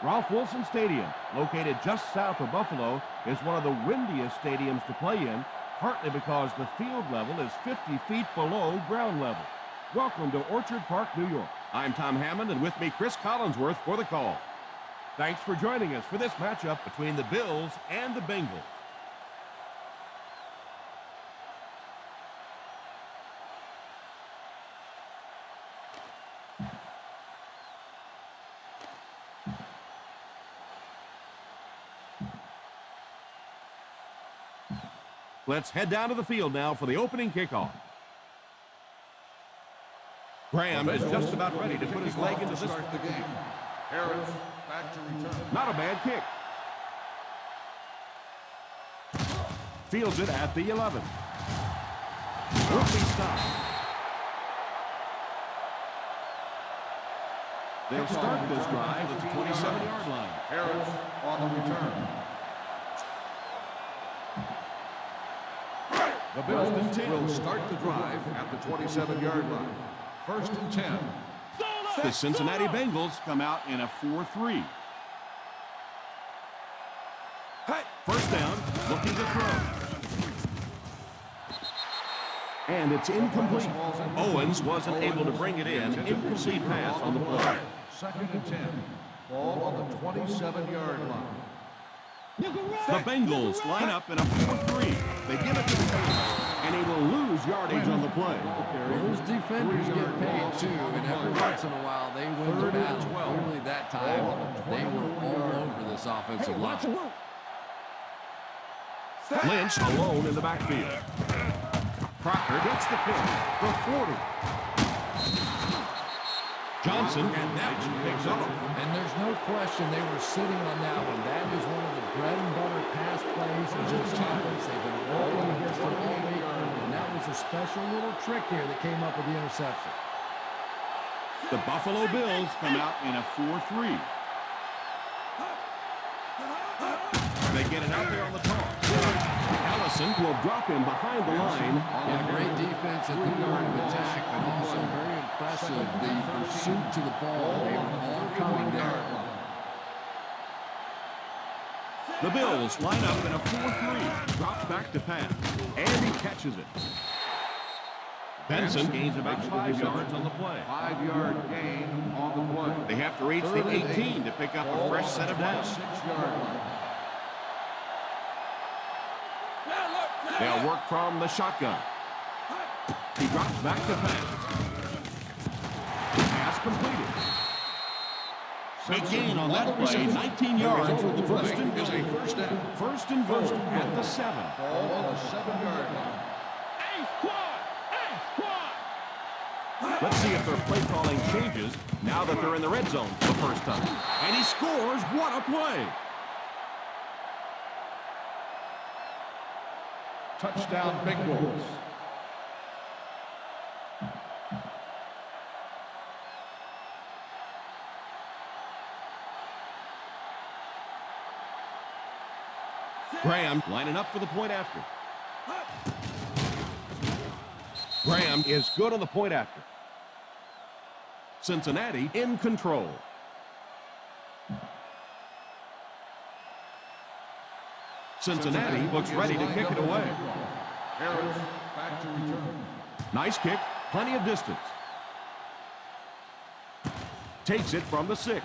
Ralph Wilson Stadium, located just south of Buffalo, is one of the windiest stadiums to play in, partly because the field level is 50 feet below ground level. Welcome to Orchard Park, New York. I'm Tom Hammond, and with me, Chris Collinsworth for the call. Thanks for joining us for this matchup between the Bills and the Bengals. Let's head down to the field now for the opening kickoff. Graham is just about ready to put his leg into this. Start the game. Harris back to return. Not a bad kick. Fields it at the 11. Won't be stopped. They'll start this drive at the 27-yard line. Harris on the return. The Bills will start the drive at the 27-yard line. 1st and 10. The Cincinnati Bengals come out in a 4-3. First down, looking to throw. And it's incomplete. Owens wasn't able to bring it in. Incomplete pass on the play. 2nd and 10. Ball on the 27-yard line. The Bengals line up in a 4-3. They give it to Taylor, and he will lose yardage on the play. Those defenders get paid too, and every once in a while they win the battle. Clearly that time they were all over this offensive line. Lynch alone in the backfield. Crocker gets the pick. The 40. Johnson and that picks up. And there's no question they were sitting on that one. That is one of the bread and butter pass plays in this offense. They've been rolling against it all week, and that was a special little trick there that came up with the interception. The Buffalo Bills come out in a 4-3. They get it out there on the toss. Allison will drop him behind the line. Yeah, great defense at the yard of attack, but also very impressive. The pursuit to the ball, they were all coming there. The Bills line up in a 4-3. Drops back to pass. And he catches it. Benson gains about 5 yards on the play. 5-yard gain on the play. They have to reach the 18 to pick up a fresh set of downs. 6-yard line. They'll work from the shotgun. He drops back to pass. Pass completed. Big gain on that play, 19 yards. First and goal. First and goal at the 7. Ball on the 7-yard line. Let's see if their play calling changes now that they're in the red zone for the first time. And he scores. What a play. Touchdown Bengals. Graham lining up for the point after. Graham is good on the point after. Cincinnati in control. Cincinnati looks ready to kick it away. Harris back to return. Nice kick, plenty of distance. Takes it from the 6.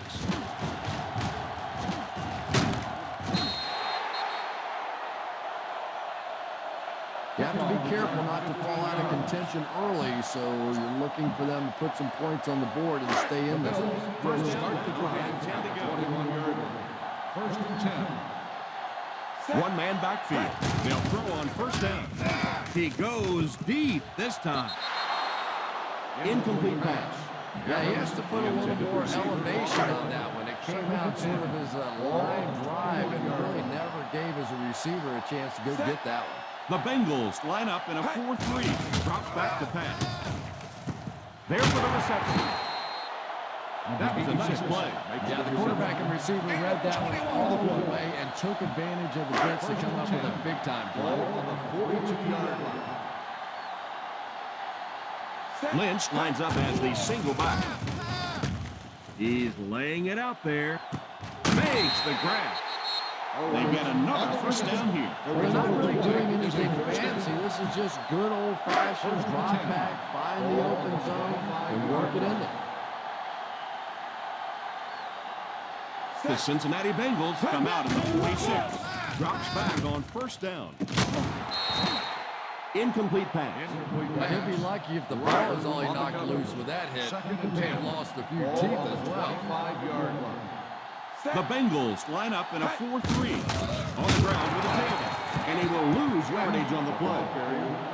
You have to be careful not to fall out of contention early, so you're looking for them to put some points on the board and stay in this. First start the drive, 10 to go. 21-yard line. 1st and 10. One-man backfield. They'll throw on first down. He goes deep this time. Incomplete pass. Yeah, he has to put a little more elevation on that one. It came out sort of as a line drive and really never gave his receiver a chance to go get that one. The Bengals line up in a 4-3. Drops back to pass. There for the reception. That was a nice play. Yeah, the quarterback and receiver read that one all the way and took advantage of the blitz to come up with a big-time play. On the 42-yard line. Lynch lines up as the single back. He's laying it out there. Fakes the grab. They get another first down here. They're not really doing anything fancy. This is just good old-fashioned drop back, find the open zone, and work it in there. The Cincinnati Bengals come out at the 46. Drops back on first down. Incomplete pass. He'll be lucky if the ball is all he knocked loose with that hit. He may have lost a few teeth as well. 5-yard line. The Bengals line up in a 4-3 on the ground with a tailback, and he will lose yardage on the play.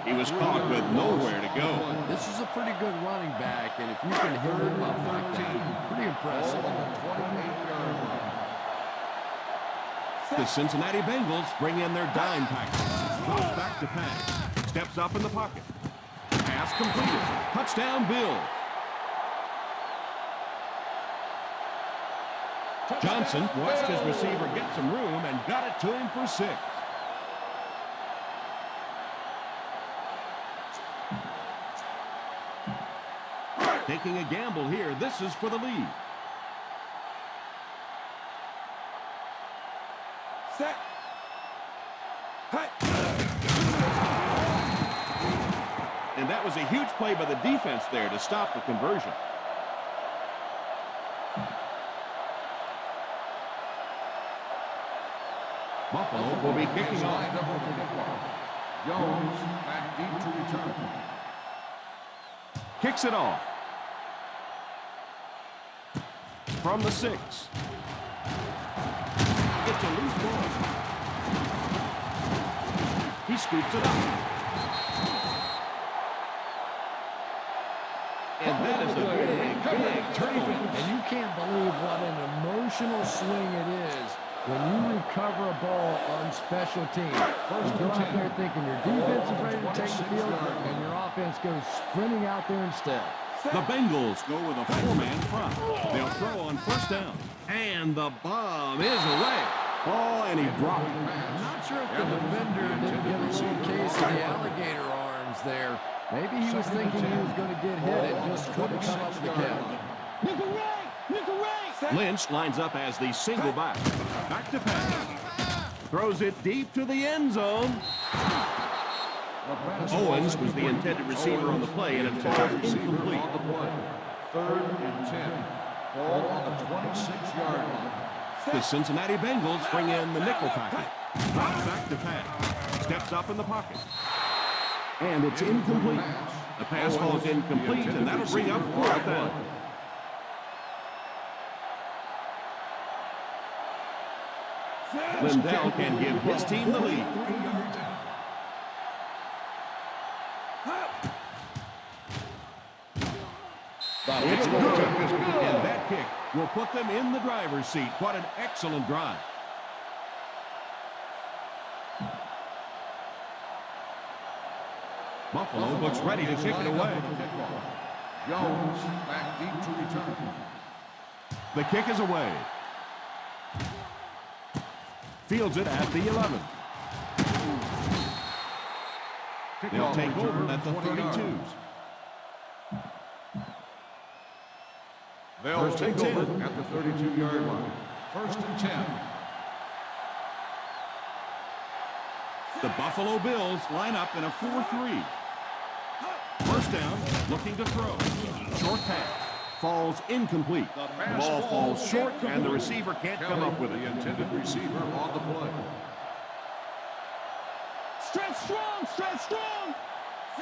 He was caught with nowhere to go. This is a pretty good running back, and if you can hit him up like that, pretty impressive. The Cincinnati Bengals bring in their dime package. Drops back to pass. Steps up in the pocket. Pass completed. Touchdown, Bills. Johnson watched his receiver get some room and got it to him for 6. Taking a gamble here. This is for the lead. Set. Hey. And that was a huge play by the defense there to stop the conversion. Buffalo will be kicking off. Jones back deep to return. Kicks it off. From the 6. It's a loose ball. He scoops it up. And that is a big turnover. And you can't believe what an emotional swing it is when you recover a ball on special teams. First, you're out there thinking your defense is ready to take the field, and your offense goes sprinting out there instead. The Bengals go with a 4-man front. They'll throw on first down. And the bomb is away. Oh, and he dropped it. I'm not sure if the defender didn't get a little case of the alligator arms there. Maybe he was thinking he was going to get hit and just couldn't come up with the catch. Lynch lines up as the single back. Back to pass. Throws it deep to the end zone. Owens was the intended receiver on the play, and it falls incomplete. 3rd and 10. Ball on the 26-yard line. The Cincinnati Bengals bring in the nickel package. Drops back to pass. Steps up in the pocket. And it's incomplete. The pass falls incomplete, and that'll bring up 4th down. Lindell can give his team the lead. It's good. And that kick will put them in the driver's seat. What an excellent drive. Buffalo looks ready to kick it away. Jones back deep to return. The kick is away. Fields it at the 11. They'll take over at the 32s. They'll take over at the 32-yard line. 1st and 10. The Buffalo Bills line up in a 4-3. First down, looking to throw. Short pass. Falls incomplete. The ball falls short, and the receiver can't come up with it. The intended receiver on the play. Stretch strong, stretch strong.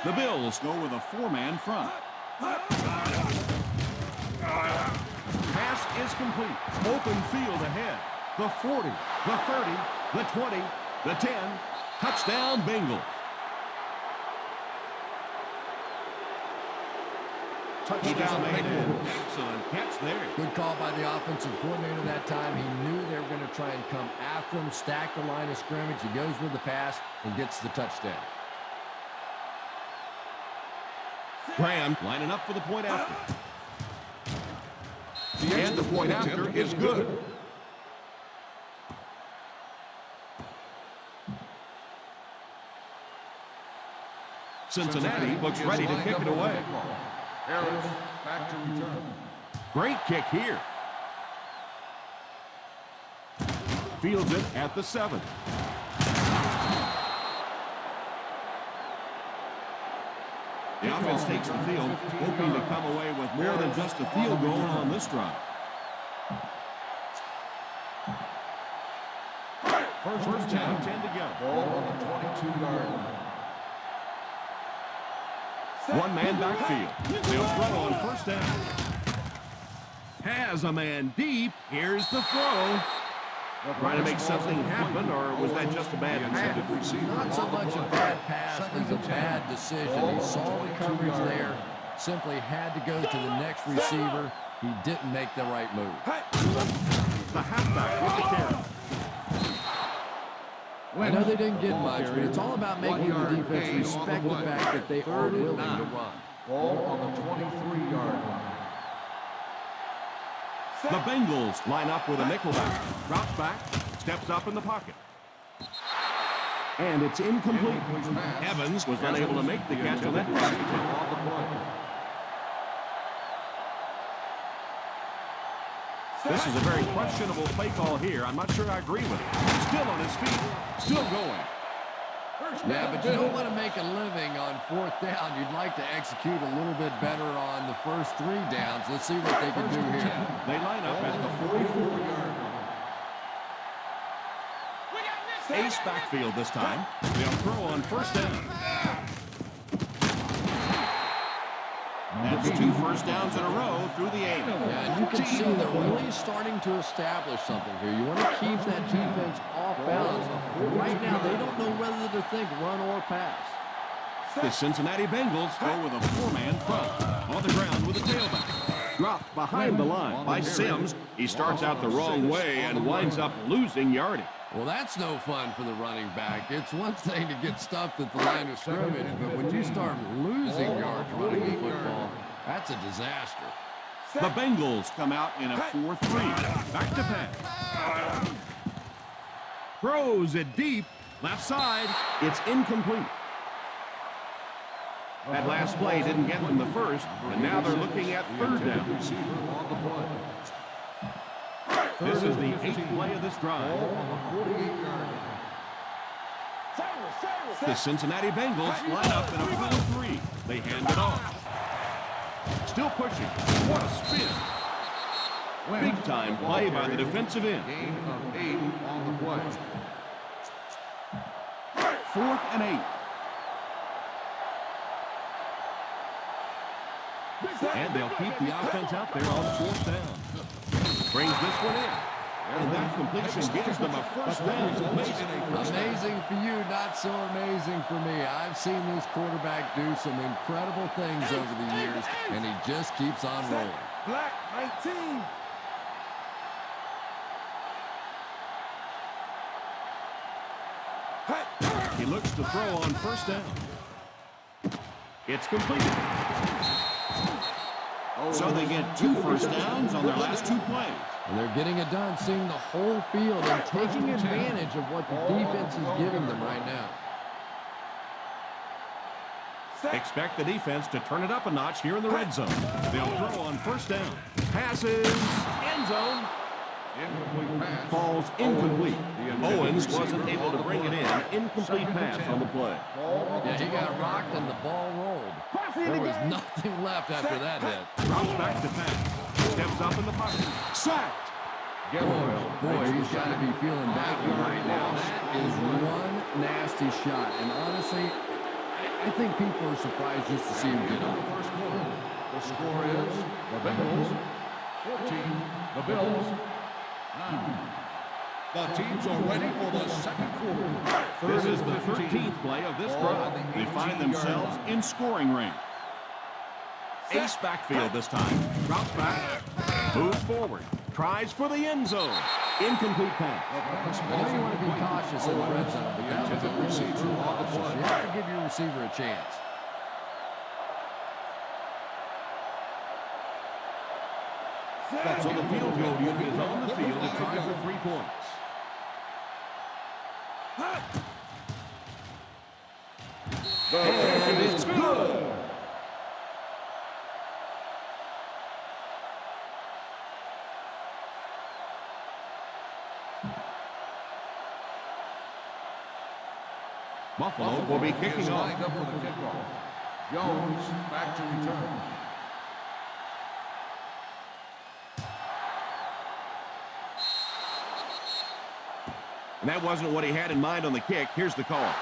The Bills go with a 4-man front. Pass is complete. Open field ahead. The 40, the 30, the 20, the 10. Touchdown, Bengals. Touchdown made. Excellent catch there. Good call by the offensive coordinator that time. He knew they were going to try and come after him, stack the line of scrimmage. He goes with the pass and gets the touchdown. Graham lining up for the point after. And the point after is good. Cincinnati looks ready to kick it away. Harris back to return. Great kick here. fields it at the 7. The offense takes the field, hoping to come away with more than just a field goal on this drive. First down, 10 to go. Ball on the 22-yard line. One man backfield. They'll throw on first down. Has a man deep. Here's the throw. Trying to make something happen, or was that just a bad pass? Not so much a bad pass as a bad decision. He saw the coverage there, simply had to go to the next receiver. He didn't make the right move. The halfback with the carry. I know they didn't get much, but it's all about making the defense respect the fact that they are willing to run. Ball on the 23-yard line. The Bengals line up with a nickelback. Drops back, steps up in the pocket. And it's incomplete. Evans was unable to make the catch on that pass. This is a very questionable play call here. I'm not sure I agree with it. Still on his feet, still going. Yeah, but you don't want to make a living on fourth down. You'd like to execute a little bit better on the first 3 downs. Let's see what they can do here. They line up at the 44-yard line. Ace backfield this time. They'll throw on first down. That's 2 first downs in a row through the aim. Yeah, and you can see they're really starting to establish something here. You want to keep that defense off balance. But right now, they don't know whether to think run or pass. The Cincinnati Bengals go with a 4-man front. On the ground with a tailback. Dropped behind the line by Sims. He starts out the wrong way and winds up losing yardage. Well, that's no fun for the running back. It's one thing to get stuffed at the line of scrimmage, but when you start losing yards running the football, that's a disaster. The Bengals come out in a 4-3. Back to pass. Throws it deep. Left side. It's incomplete. That last play didn't get them the first, and now they're looking at third down. This is the 8th play of this drive. The Cincinnati Bengals line up in a 4-3. They hand it off. Still pushing. What a spin. Big time play by the defensive end. Gain of 8 on the play. 4th and 8. And they'll keep the offense out there on 4th down. Brings this one in. And that completion gives them a first down. Amazing for you, not so amazing for me. I've seen this quarterback do some incredible things over the years, and he just keeps on rolling. Black 19. He looks to throw on first down. It's completed. So they get 2 first downs on their last 2 plays. And they're getting it done, seeing the whole field and taking advantage of what the defense is giving them right now. Expect the defense to turn it up a notch here in the red zone. They'll throw on first down. Passes, end zone. Incomplete pass. Falls incomplete. Owens wasn't able to bring it in. Incomplete pass on the play. Yeah, he got rocked and the ball rolled. There was nothing left after that hit. Drops back to pass. Steps up in the pocket. Sacked. Boy, he's got to be feeling that one right now. That is one nasty shot. And honestly, I think people are surprised just to see him get up. First quarter. The score is the Bengals 14, the Bills 9. The teams are ready for the second quarter. This is the 13th play of this drive. They find themselves in scoring range. Ace backfield this time. Drops back. Moves forward. Tries for the end zone. Incomplete pass. I know you want to be cautious in the red zone, but that was a really true cautious. You have to give your receiver a chance. So the field goal unit is on the field to try for 3 points. And it's good. Buffalo will be is kicking off. lined up for the kickoff. Jones back to return. And that wasn't what he had in mind on the kick. Here's the call.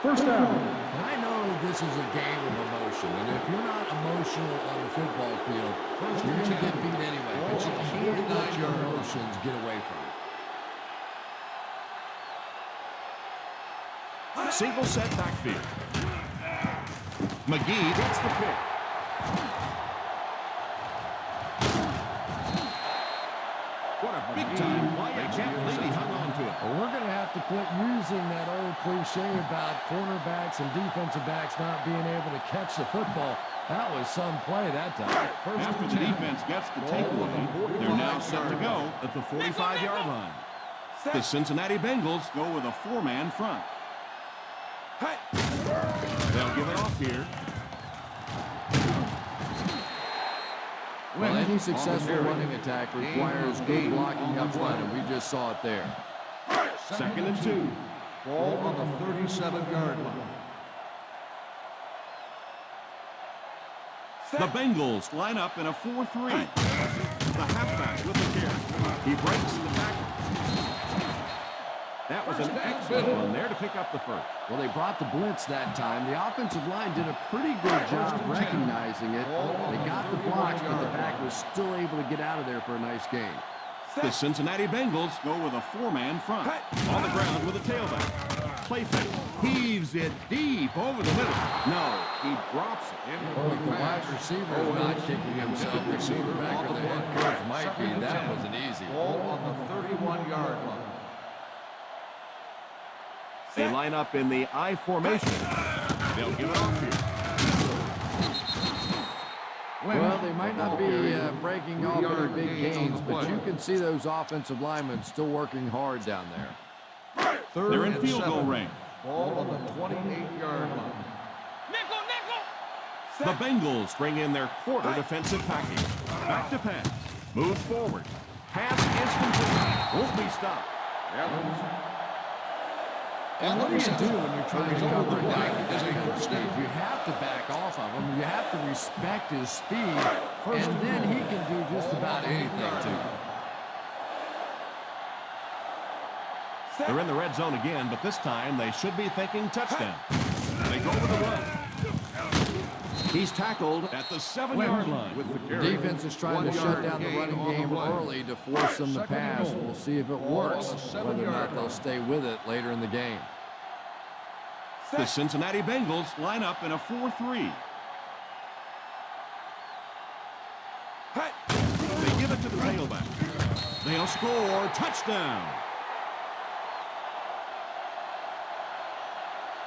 First down. And I know this is a game of emotion, and if you're not emotional on the football field, you're going to get beat anyway. But you can't let your emotions get away from you. Single set backfield. McGee gets the pick. What a big-time play. I can't believe he hung on to it. Well, we're going to have to quit using that old cliche about cornerbacks and defensive backs not being able to catch the football. That was some play that time. After the defense gets the takeaway, they're now set to go at the 45-yard line. The Cincinnati Bengals go with a four-man front. They'll give it off here. Well, any successful running attack requires good blocking up front, and we just saw it there. Second and 2. Ball on the 37-yard line. The Bengals line up in a 4-3. The halfback with the carry. He breaks the tackle. That was an excellent one there to pick up the first. Well, they brought the blitz that time. The offensive line did a pretty good job recognizing it. They got the blocks, but the back was still able to get out of there for a nice gain. The Cincinnati Bengals go with a four-man front. On the ground with a tailback. Play fake. Heaves it deep over the middle. No, he drops it. Well, the wide receiver is not kicking himself. The quarterback or the head coach might be. That was an easy Ball on the 31-yard line. They line up in the I formation. They'll give it off here. Well, they might not be breaking off any big gains, but you can see those offensive linemen still working hard down there. They're in field goal range. Ball on the 28-yard line. The Bengals bring in their quarter defensive package. Back to pass. Moves forward. Pass is complete. Won't be stopped. And what do you do when you're trying to cover a guy with this kind of speed? You have to back off of him. You have to respect his speed, and then he can do just about anything to you. They're in the red zone again, but this time they should be thinking touchdown. They go with the run. He's tackled at the 7-yard line with the carry. Defense is trying to shut down the running game early to force them to pass. We'll see if it works, whether or not they'll stay with it later in the game. The Cincinnati Bengals line up in a 4-3. They give it to the tailback. They'll score. Touchdown.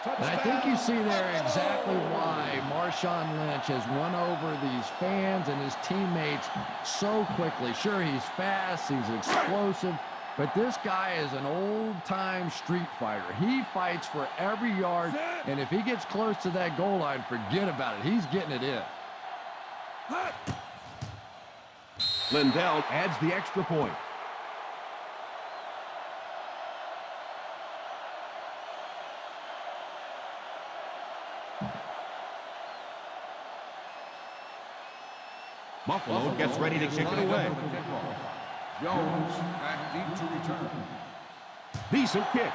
And I think you see there exactly why Marshawn Lynch has won over these fans and his teammates so quickly. Sure, he's fast, he's explosive, but this guy is an old-time street fighter. He fights for every yard, and if he gets close to that goal line, forget about it. He's getting it in. Lindell adds the extra point. Buffalo gets ready to kick it away. Jones back deep to return. Decent kick.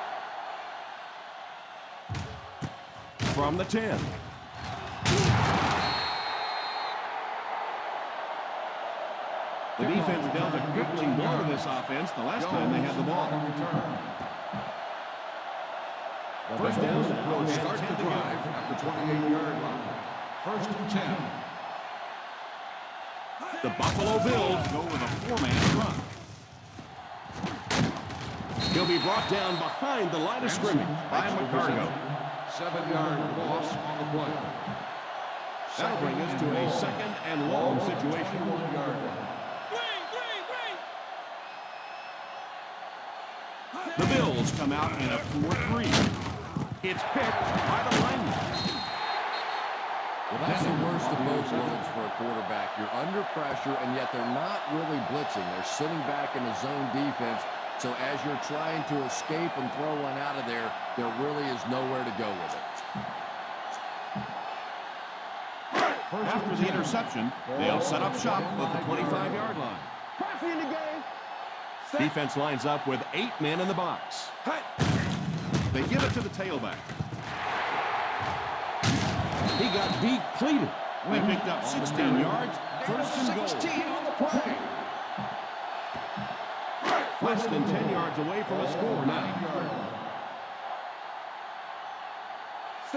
From the 10. The defense dealt a crippling blow to this offense the last time they had the ball. First down will start the drive at the 28-yard line. First and 10. The Buffalo Bills go with a four-man front. He'll be brought down behind the line of scrimmage by McCargo. 7-yard loss on the play. That'll bring us to a second and long situation. 1-yard line. The Bills come out in a 4-3. It's picked by the lineman. Well, that's the worst of both worlds for a quarterback. You're under pressure, and yet they're not really blitzing. They're sitting back in a zone defense, So as you're trying to escape and throw one out of there, there really is nowhere to go with it. After the interception, they'll set up shop at the 25-yard line. Passing in the game. Defense lines up with 8 men in the box. They give it to the tailback. He got depleted. They picked up 16 yards. First and goal. 16 on the play. Less than 10 yards away from a score now.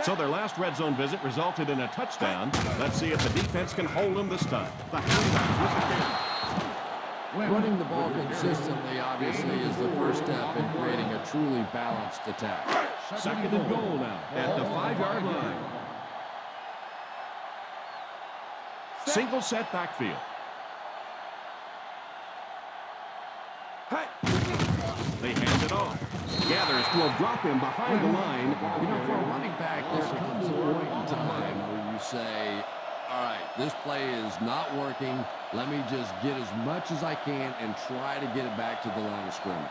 So their last red zone visit resulted in a touchdown. Let's see if the defense can hold them this time. The halfback with the carry. Running the ball consistently, obviously, is the first step in creating a truly balanced attack. Second and goal now at the 5-yard line. Single set backfield. They hand it off. Gathers to a drop him behind the line. You know, for a running back, there comes a point in time where you say, all right, this play is not working. Let me just get as much as I can and try to get it back to the line of scrimmage.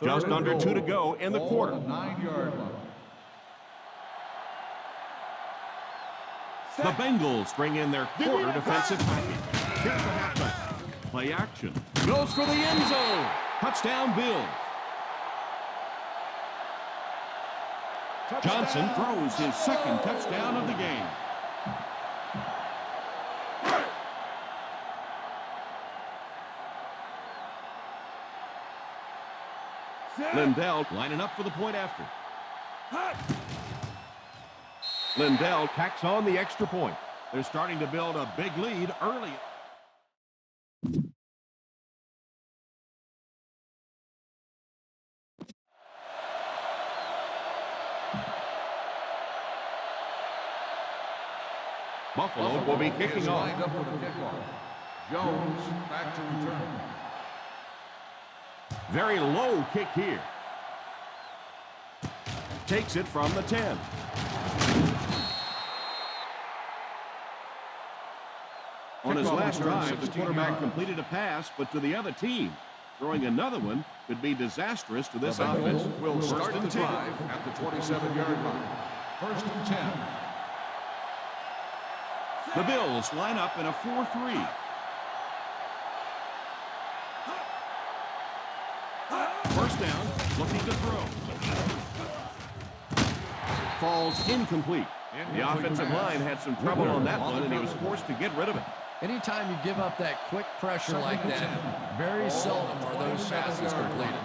Just under 2 to go in the quarter. 9-yard line. The Bengals bring in their quarter defensive package. Here's the halfback. Play action. Goes for the end zone. Touchdown, Bills. Johnson throws his second touchdown of the game. Lindell lining up for the point after. Lindell tacks on the extra point. They're starting to build a big lead early. Buffalo will be kicking off. Lined up for the kickoff. Jones back to return. Very low kick here. Takes it from the 10. On his last drive, the quarterback completed a pass, but to the other team. Throwing another one could be disastrous to this offense. Will start the drive at the 27-yard line. First and 10. The Bills line up in a 4-3. First down, looking to throw. Falls incomplete. The offensive line had some trouble on that one, and he was forced to get rid of it. Anytime you give up that quick pressure like that, very seldom are those passes completed.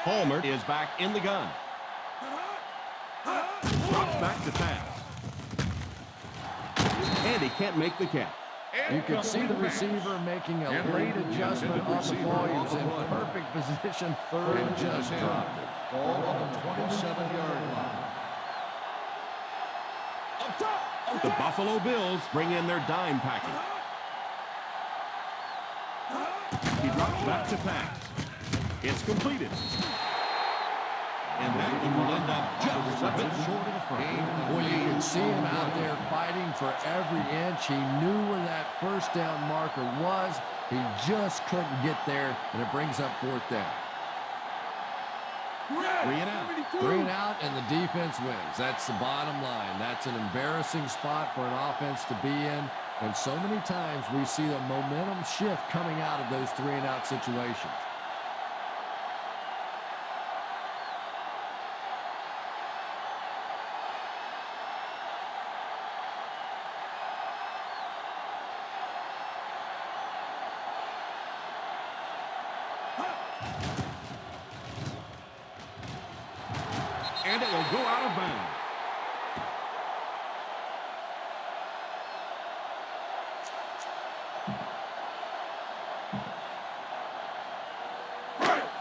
Palmer is back in the gun. Drops back to pass. And he can't make the catch. You could see the receiver making a late adjustment on the ball. He was in perfect position, and just dropped it. Ball on the 27-yard line. The Buffalo Bills bring in their dime package. He drops back to pass. It's completed. And that one will end up just a bit short of the front. Well, you can see him out there fighting for every inch. He knew where that first down marker was. He just couldn't get there, and it brings up fourth down. 3 and out. 3 and out, and the defense wins. That's the bottom line. That's an embarrassing spot for an offense to be in. And so many times we see the momentum shift coming out of those 3 and out situations. And it will go out of bounds.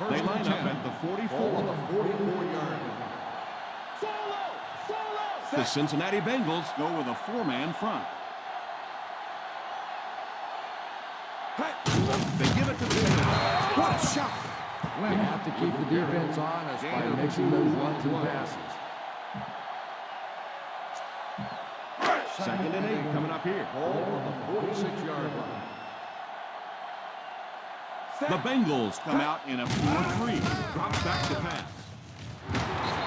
They line up at the 44. On the 44-yard line. Solo! The Cincinnati Bengals go with a four-man front. They give it to the Bengals. What shot? You have to keep the defense honest by mixing those runs and passes. 2nd and 8 coming up here. Ball on the 46-yard line. The Bengals come out in a 4-3. Drops back to pass.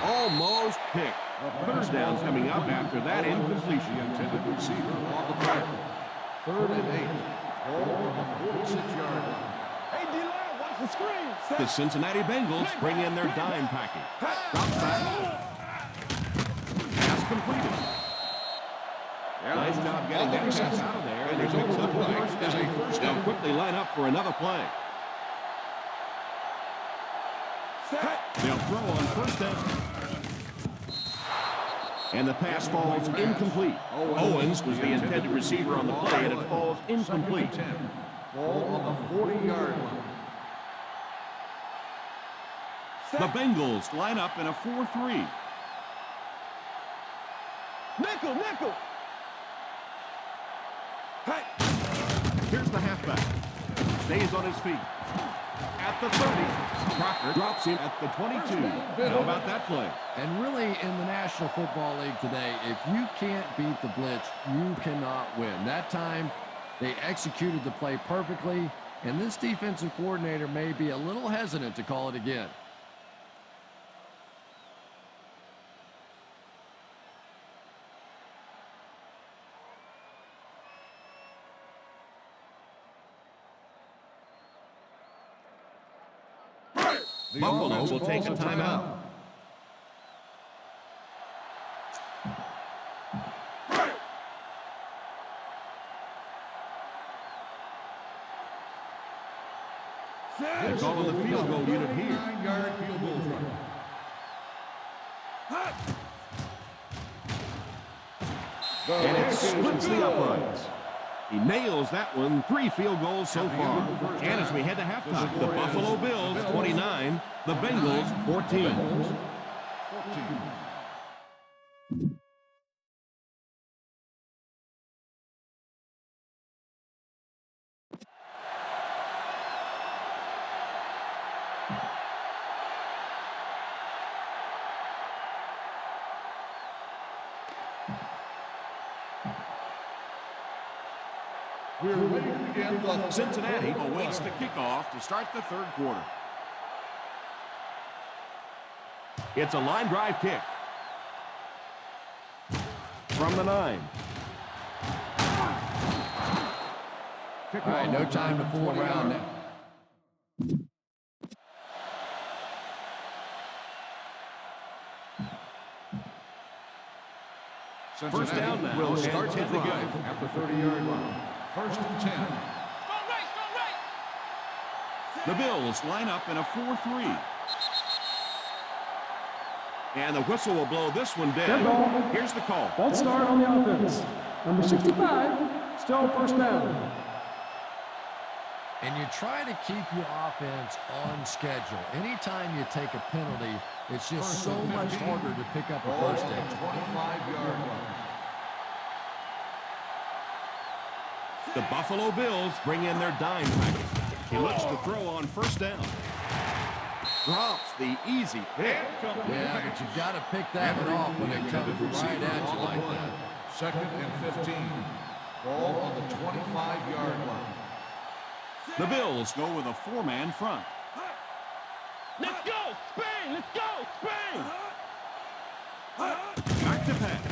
Almost picked. 3rd down's coming up after that incompletion. The intended receiver on the play. 3rd and 8. Ball on the 46-yard line. Hey, D-line, watch the screen. The Cincinnati Bengals bring in their dime package. Drops back. Pass completed. Nice job getting that pass out of there. And he picks up the first down. They'll quickly line up for another play. They'll throw on 1st down. And the pass falls incomplete. Owens was the intended receiver on the play, and it falls incomplete. 2nd and 10. Ball on the 40-yard line. The Bengals line up in a 4-3. Nickel, nickel. Hey. Here's the halfback. Stays on his feet. At the 30. Crocker drops him at the 22. How about that play? And really, in the National Football League today, if you can't beat the blitz, you cannot win. That time, they executed the play perfectly, and this defensive coordinator may be a little hesitant to call it again. Buffalo will take a timeout. They're calling the field goal unit here. 9-yard field goal run. And it splits the uprights. He nails that one. 3 field goals so far. And as we head to halftime, the Buffalo Bills 29, the Bengals 14. 14. We're ready to begin the Cincinnati awaits the kickoff to start the 3rd quarter. It's a line drive kick. From the 9. All right, no time to fool around now. First down now. Will And start the 10 to go. drive at the 30-yard line. 1st and 10. The Bills line up in a 4-3. And the whistle will blow this one dead. Here's the call. False start on the offense. Number 65, still 1st down. And you try to keep your offense on schedule. Anytime you take a penalty, it's just so much harder to pick up a Ball first on the down. 25-yard line. The Buffalo Bills bring in their dime package. He looks to throw on 1st down. Drops the easy pick. Yeah, but you got to pick that one off when it comes right at you like that. 2nd and 15. Ball on the 25-yard line. The Bills go with a 4-man front. Let's go, Spain! Let's go, Spain! Back to pass.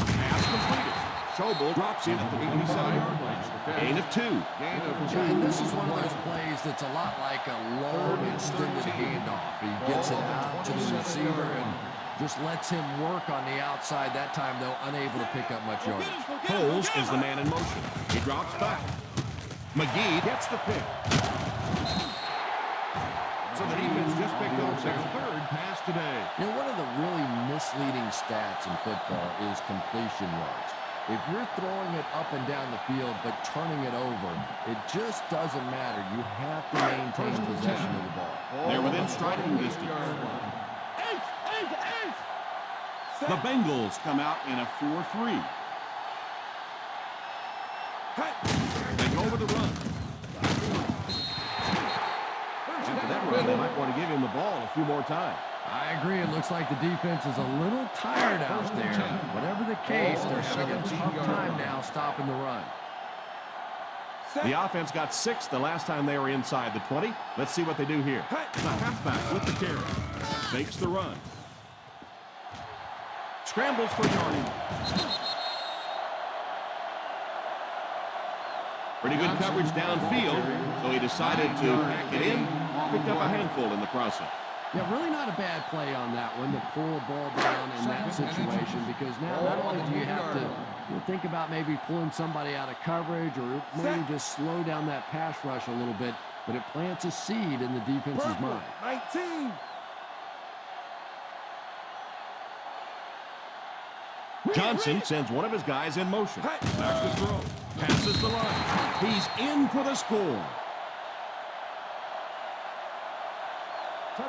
Pass completed. Schobel drops in at the 87-yard line. Gain of 2. Gain of 2. And this is one of those plays that's a lot like a long extended handoff. He gets it out to the receiver and just lets him work on the outside. That time, though, unable to pick up much yardage. Coles is the man in motion. He drops back. McGee gets the pick. So the defense just picked off their 3rd pass today. You know, one of the really misleading stats in football is completion yards. If you're throwing it up and down the field but turning it over, it just doesn't matter. You have to maintain possession of the ball. They're within striking distance. The Bengals come out in a 4-3. They go with the run. After that run, they might want to give him the ball a few more times. I agree. It looks like the defense is a little tired out there. Whatever the case, they're having a tough time now stopping the run. The offense got 6 the last time they were inside the 20. Let's see what they do here. The halfback with the carry. Fakes the run. Scrambles for yardage. Pretty good coverage downfield, so he decided to pack it in. Picked up a handful in the process. Yeah, really not a bad play on that one to pull a ball down in that situation, because now not only do you have to think about maybe pulling somebody out of coverage or maybe just slow down that pass rush a little bit, but it plants a seed in the defense's mind. 19. Johnson sends one of his guys in motion. Back to throw. Passes the line. He's in for the score.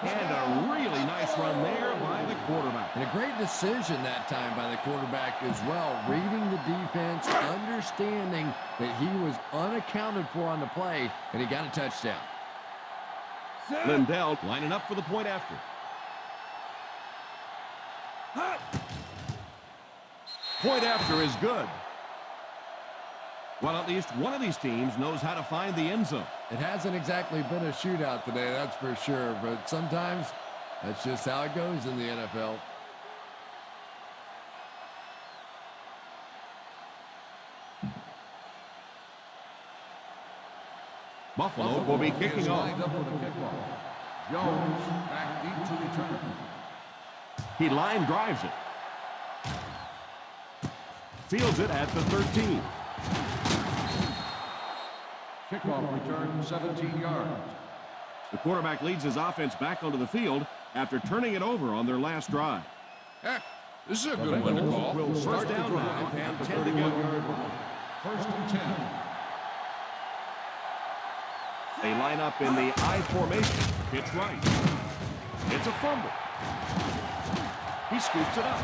And a really nice run there by the quarterback. And a great decision that time by the quarterback as well, reading the defense, understanding that he was unaccounted for on the play, and he got a touchdown. Lindell lining up for the point after. Point after is good. Well, at least one of these teams knows how to find the end zone. It hasn't exactly been a shootout today, that's for sure, but sometimes that's just how it goes in the NFL. Buffalo will be kicking off. Jones back deep to return. He line drives it. Fields it at the 13. Kickoff return, 17 yards. The quarterback leads his offense back onto the field after turning it over on their last drive. Heck, this is a good one to call. First down now and 10 to go. First and 10. They line up in the I formation. Pitch right. It's a fumble. He scoops it up.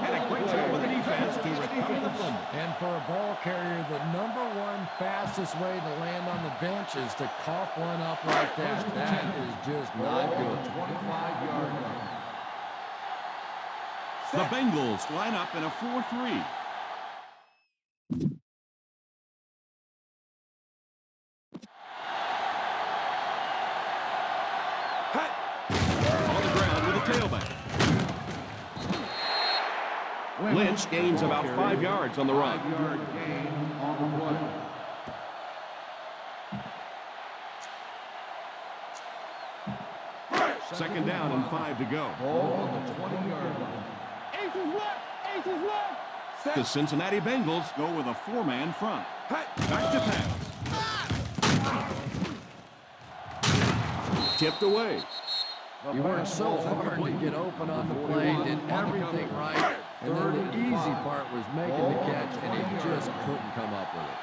And a great job with the defense to recover the fumble. And for a ball carrier, the #1 fastest way to land on the bench is to cough one up like that. That is just not good. 25-yard line. The Bengals line up in a 4-3. On the ground with a tailback. Lynch gains about 5 yards on the run. 5-yard gain on the play. Second down and 5 to go. Ball on the 20-yard line. Aces left. Aces left. The Cincinnati Bengals go with a 4-man front. Back to pass. Tipped away. He worked so hard to get open on the play, did everything right, and then the easy part was making the catch, and he just couldn't come up with it.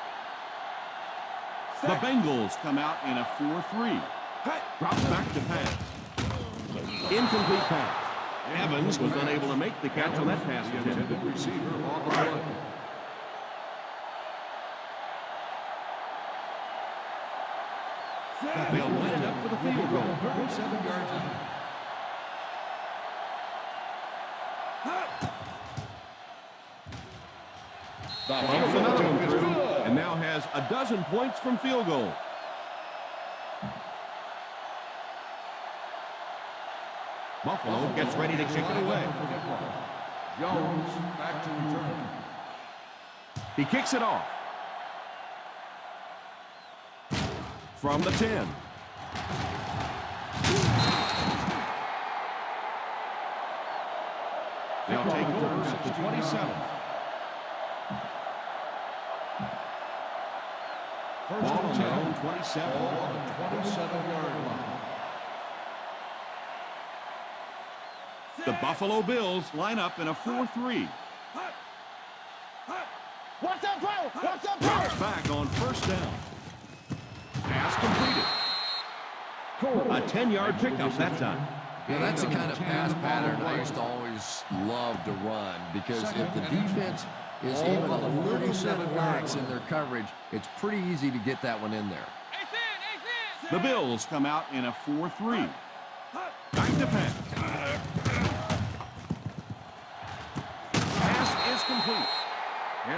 The Bengals come out in a 4-3. Drops back to pass. Incomplete pass. Evans was unable to make the catch on that pass attempt. Intended receiver on the play. They'll line it up for the field goal. 37 yards out. Pumps another one through, and now has a dozen points from field goal. Buffalo gets ready to kick it away. Jones back to return. He kicks it off. From the 10. They'll take over at the 27. Ball on their own 27. Ball on the 27-yard line. The Buffalo Bills line up in a 4-3. Watch that power. Watch that Drops power. back on first down. Pass completed. A 10-yard pickup that time. Yeah, that's the kind of pass pattern I quarterbacks always love to run because if the defense is even a little bit lax in their coverage, it's pretty easy to get that one in there. The Bills come out in a 4-3. Back to pass. Pass is complete.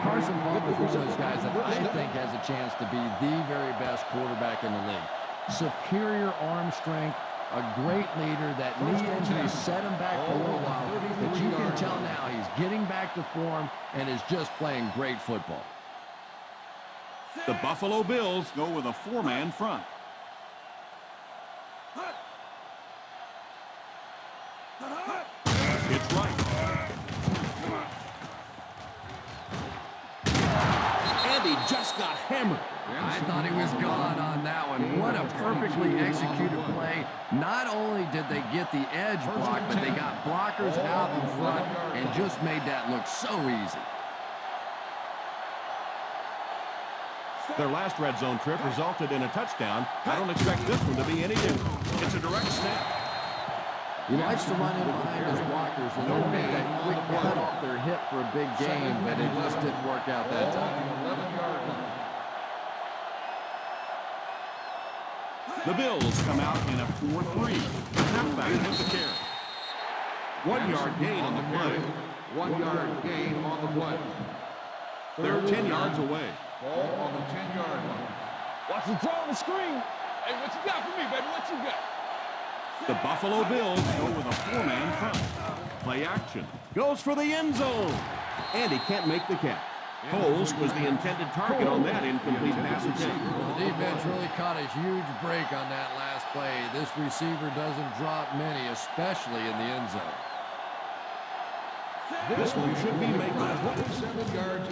Carson Palmer is one of those guys that I think has a chance to be the very best quarterback in the league. Superior arm strength, a great leader. That knee injury set him back for a little while, but you can tell now he's getting back to form and is just playing great football. The Buffalo Bills go with a 4-man front. It's right. And he just got hammered. I thought he was gone on that one. What a perfectly executed play. Not only did they get the edge blocked, but they got blockers out in front and just made that look so easy. Their last red zone trip resulted in a touchdown. I don't expect this one to be any different. It's a direct snap. He likes to run in behind his blockers and then make that quick cut off their hip for a big gain, but it just didn't work out that time. The Bills come out in a 4-3. Halfback with the carry. 1 yard gain on the play. 1 yard gain on the play. They're 10 yards away. Ball on the 10-yard line. Watch the throw on the screen. Hey, what you got for me, baby? What you got? The Buffalo Bills go with a 4-man front. Play action. Goes for the end zone. And he can't make the catch. Coles was the intended target on that incomplete pass attempt. The defense really caught a huge break on that last play. This receiver doesn't drop many, especially in the end zone. This one should be making 27 yards.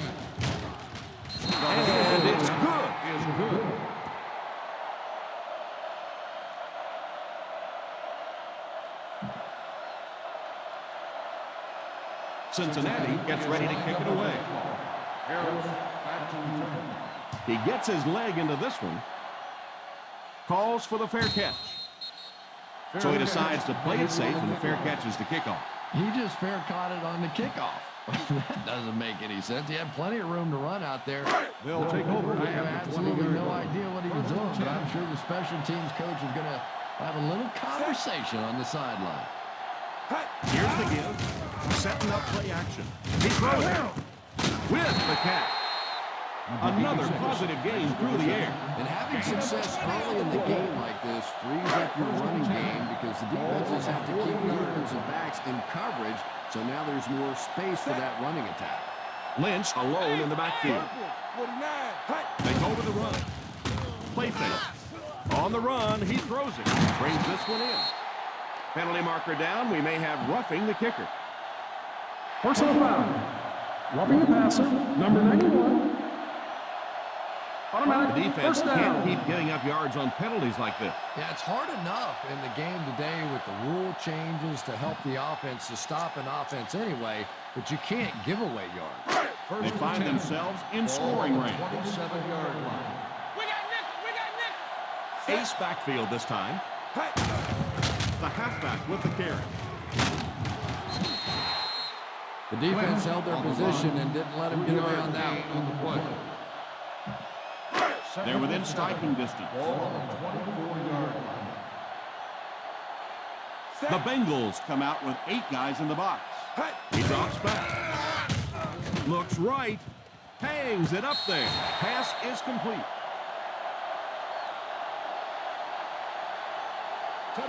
And it's good. Is good. Cincinnati gets ready to kick it away. He gets his leg into this one. Calls for the fair catch. So he decides to play it safe and fair catches the kickoff. He just fair caught it on the kickoff. That doesn't make any sense. He had plenty of room to run out there. They'll take over. I have absolutely no idea what he was doing, but I'm sure the special teams coach is going to have a little conversation on the sideline. Here's the give. Setting up play action. He throws it with the catch. Another positive gain through the air. And having success early in the game like this frees up your running game because the defenses have to keep guards and backs in coverage, so now there's more space for that running attack. Lynch alone in the backfield. They go with the run. Play fake. On the run, he throws it. Brings this one in. Penalty marker down. We may have roughing the kicker. Personal foul. Roughing the passer, number 91. Automatic The defense first down. can't keep giving up yards on penalties like this. Yeah, it's hard enough in the game today with the rule changes to help the offense to stop an offense anyway, but you can't give away yards. They find themselves in scoring range. 27-yard line. We got Nick. Ace backfield this time. The halfback with the carry. The defense held their position and didn't let him get away on that one. On the play. They're within striking distance. Ball on the 24-yard line. The Bengals come out with 8 guys in the box. He drops back. Looks right. Hangs it up there. Pass is complete.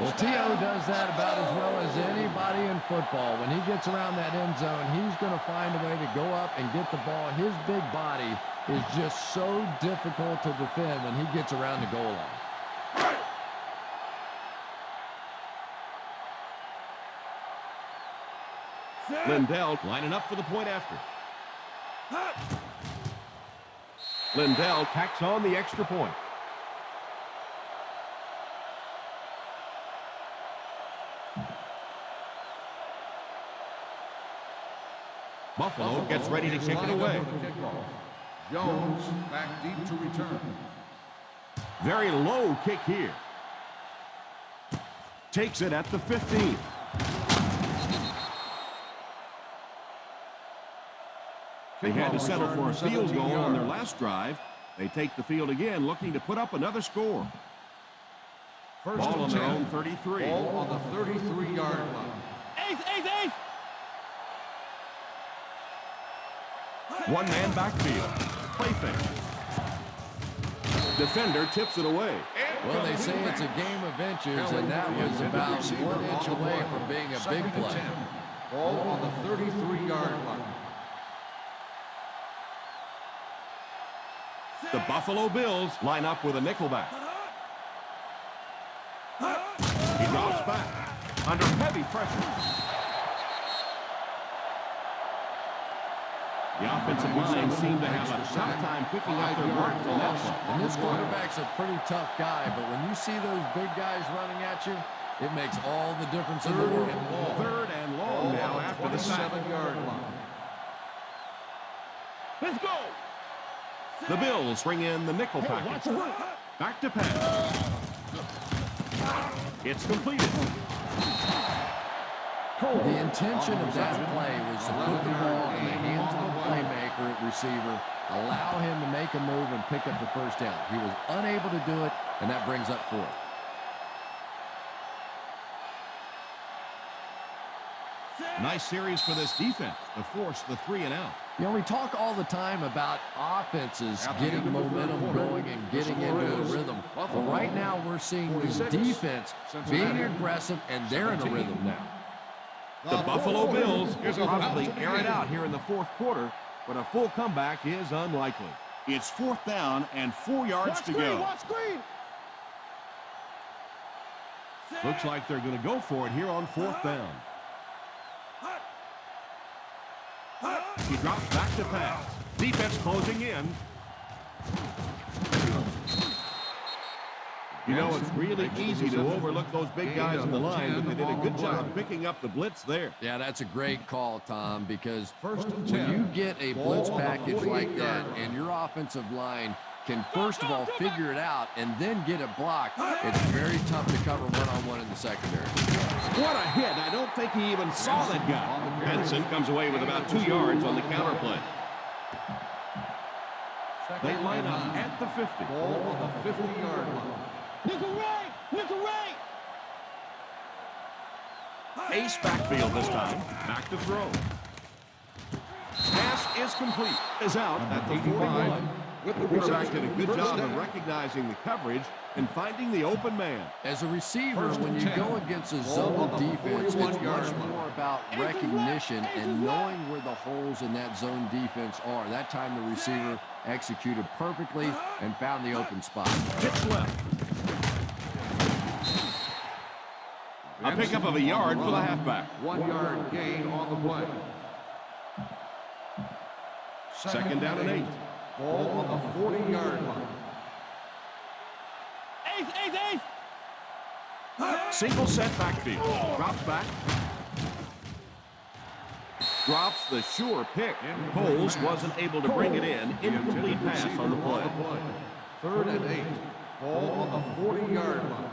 Well, T.O. does that about as well as anybody in football. When he gets around that end zone, he's going to find a way to go up and get the ball. His big body is just so difficult to defend when he gets around the goal line. Lindell lining up for the point after. Lindell tacks on the extra point. Buffalo gets ready to kick it away. Jones back deep to return. Very low kick here. Takes it at the 15. They had to settle for a field 17 goal on their yards. last drive. They take the field again, looking to put up another score. First Ball and on their 10. own 33. Ball on the 33-yard line. Ace, ace, ace. One-man backfield. Play fake. Defender tips it away. Well, they say it's a game of inches, and that was about 1 inch away from being a big Second and play. 10. Ball on the 33-yard line. The Buffalo Bills line up with a nickelback. He drops back under heavy pressure. The offensive line seemed to have a tough time picking up their work on that one. And this quarterback's a pretty tough guy, but when you see those big guys running at you, it makes all the difference in the world. Third and long now after the sack. 27-yard line. Let's go. The Bills bring in the nickel package. Back to pass. It's completed. The intention of that play was to put the ball in the hands of a playmaker at receiver, allow him to make a move and pick up the first down. He was unable to do it, and that brings up fourth. Nice series for this defense to force the 3 and out. You know, we talk all the time about offenses getting momentum going and getting into a rhythm. But right now we're seeing the defense being aggressive, and they're in a rhythm now. The Buffalo Bills will probably air it out here in the fourth quarter, but a full comeback is unlikely. It's 4th down and 4 yards to go. Watch screen. Looks like they're going to go for it here on 4th down. He drops back to pass. Defense closing in. You know, it's really easy to overlook those big guys in the line, but they did a good job picking up the blitz there. Yeah, that's a great call, Tom, because First and when 10. you get a blitz package like that and your offensive line can first of all figure it out and then get it blocked, it's very tough to cover one-on-one in the secondary. What a hit. I don't think he even saw that guy. Benson comes away with about 2 yards on the counter play. They line up at the 50. Ball on the 50-yard line. Nickel right. Nickel right. Ace backfield this time. Back to throw. Pass is complete. Is out at the 41. With the Quarterback did a reception. good First job of down. recognizing the coverage and finding the open man. As a receiver, First when and you 10. go against a Ball zone on the defense, it's 41-yard much line. more about recognition and knowing where the holes in that zone defense are. That time the receiver executed perfectly and found the open spot. Pitch left. A pickup of a yard for the halfback. 1-yard gain on the play. Second down and 8. Ball on the 40-yard line. Ace, ace, ace. Single set backfield. Drops back. Drops the sure pick. Coles wasn't able to bring it in. Incomplete pass on the play. Third and 8. Ball on the 40-yard line.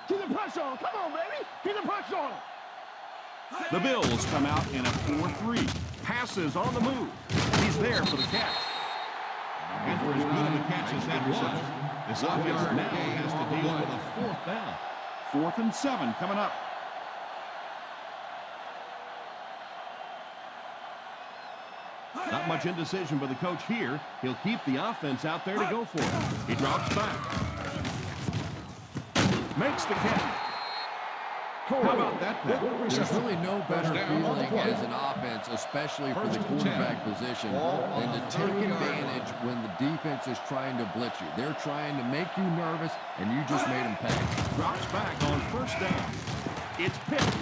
Keep the pressure on. Come on, baby. Keep the pressure on. The Bills come out in a 4-3. Passes on the move. He's there for the catch. And for as good of a catch as that was, this offense now has to deal with a 4th down. 4th and 7 coming up. Not much indecision by the coach here. He'll keep the offense out there to go for it. He drops back. Makes the catch. How about that pass? There's really no better feeling as an offense, especially for the quarterback position, than to take advantage when the defense is trying to blitz you. They're trying to make you nervous, and you just made them pay. Drops back on 1st down. It's picked.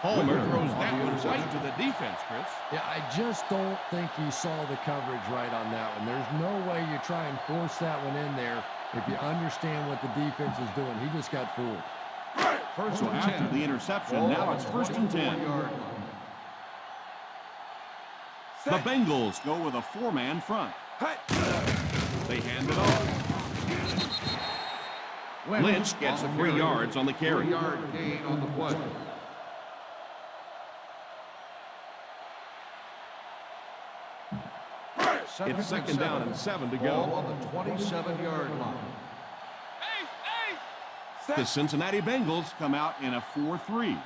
Homer throws that one right to the defense, Chris. Yeah, I just don't think he saw the coverage right on that one. There's no way you try and force that one in there if you understand what the defense is doing. He just got fooled. So after the interception, now it's 1st and 10. The Bengals go with a 4-man front. They hand it off. Lynch gets 3 yards on the carry. 3-yard gain on the play. It's second down and 7 to Ball go. on the 27-yard line. The Cincinnati Bengals come out in a 4-3.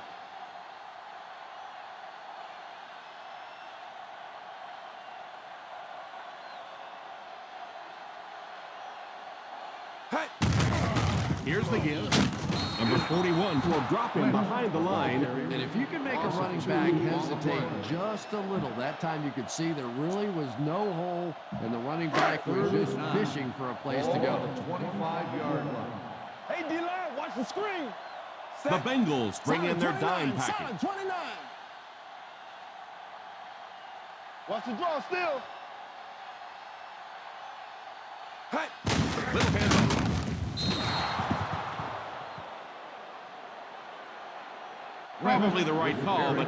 Here's the give. Number 41 will drop him behind the line. And if you can make a running back hesitate just a little, that time you could see there really was no hole, and the running back was just fishing for a place to go. 25-yard line. Hey, D-line, watch the screen. The Bengals bring in their dime package. 29. Watch the draw still. Little handoff. Probably the right call, but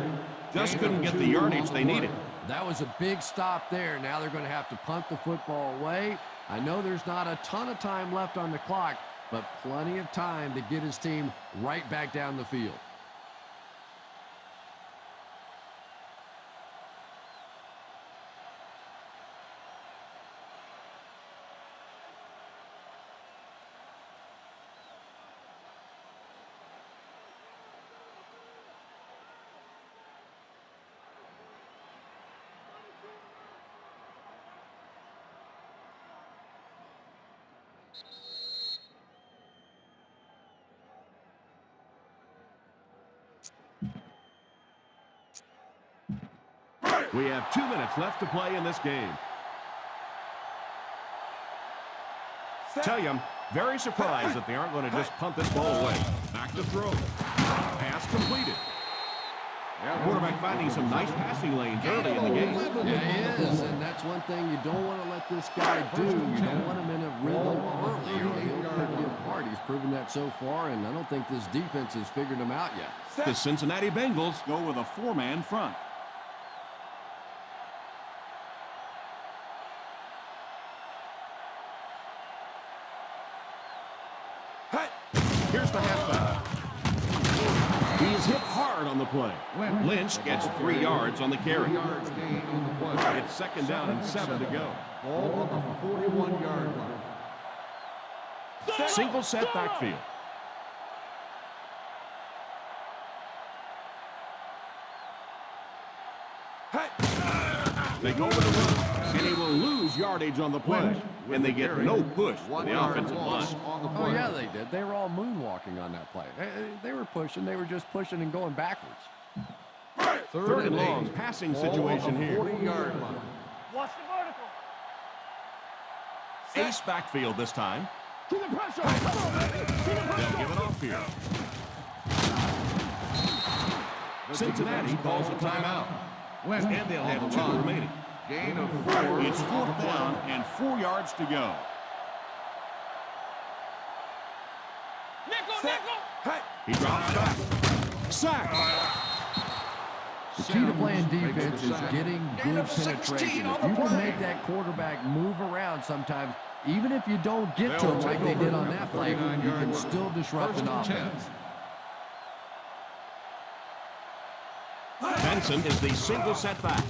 just couldn't get the yardage they needed. That was a big stop there. Now they're going to have to punt the football away. I know there's not a ton of time left on the clock, but plenty of time to get his team right back down the field. We have 2 minutes left to play in this game. Tell you, I'm very surprised that they aren't going to just punt this ball away. Back to throw. Pass completed. Quarterback finding some nice passing lanes early in the game. Yeah, he is, and that's one thing you don't want to let this guy do. You don't want him in a rhythm early, or he'll pick you apart. He's proven that so far, and I don't think this defense has figured him out yet. The Cincinnati Bengals go with a 4-man front. Here's the halfback. He's hit hard on the play. Lynch gets 3 yards on the carry. It's second down and 7 to go. Ball on the 41-yard line. Single set backfield. They go with the run, and he will lose yardage on the play. And they get no push from the offensive line. Oh, yeah, they did. They were all moonwalking on that play. They were pushing. They were just pushing and going backwards. Third and long passing situation here. 40-yard line. Watch the vertical. Ace backfield this time. Keep the pressure. Come on, baby. Keep the They'll pressure. give it off here. Cincinnati calls a timeout. And they'll have 2 remaining. Gain of 4. It's 4th down and 4 yards to go. Nickel. He drops back. Sack. The key to playing defense is getting good penetration. If you can make that quarterback move around sometimes, even if you don't get to him like they did on that play, you can still disrupt an offense. Benson is the single setback.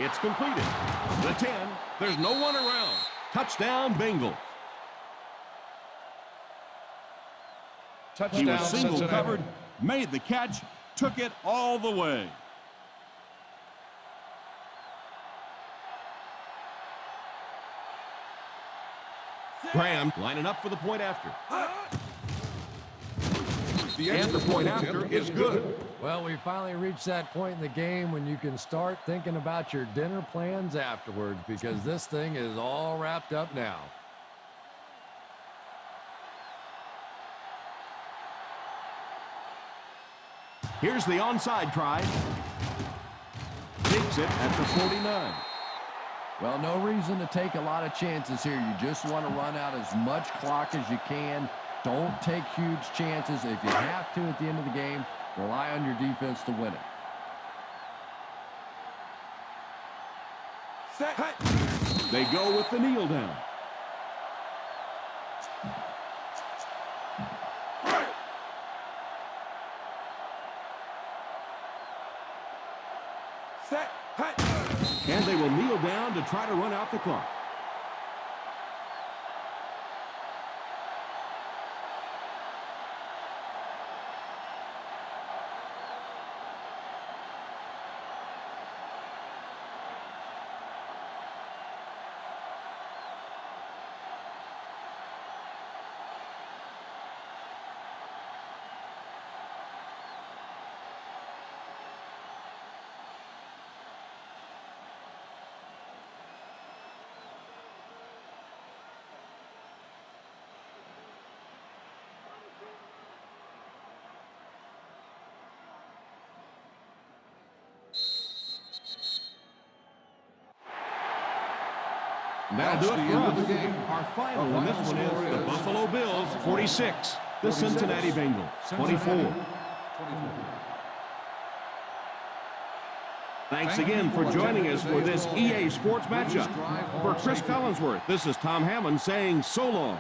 It's completed. The 10. There's no one around. Touchdown, Bengals. He was single covered, made the catch, took it all the way. Graham lining up for the point after. And the point after is good. Well, we finally reached that point in the game when you can start thinking about your dinner plans afterwards, because this thing is all wrapped up now. Here's the onside try. Takes it at the 49. Well, no reason to take a lot of chances here. You just want to run out as much clock as you can. Don't take huge chances. If you have to at the end of the game, rely on your defense to win it. They go with the kneel down. And they will kneel down to try to run out the clock. That'll do it for us. Our final in this one is the Buffalo Bills 46, the Cincinnati Bengals 24. Thanks again for joining us for this EA Sports matchup. For Chris Collinsworth, this is Tom Hammond saying so long.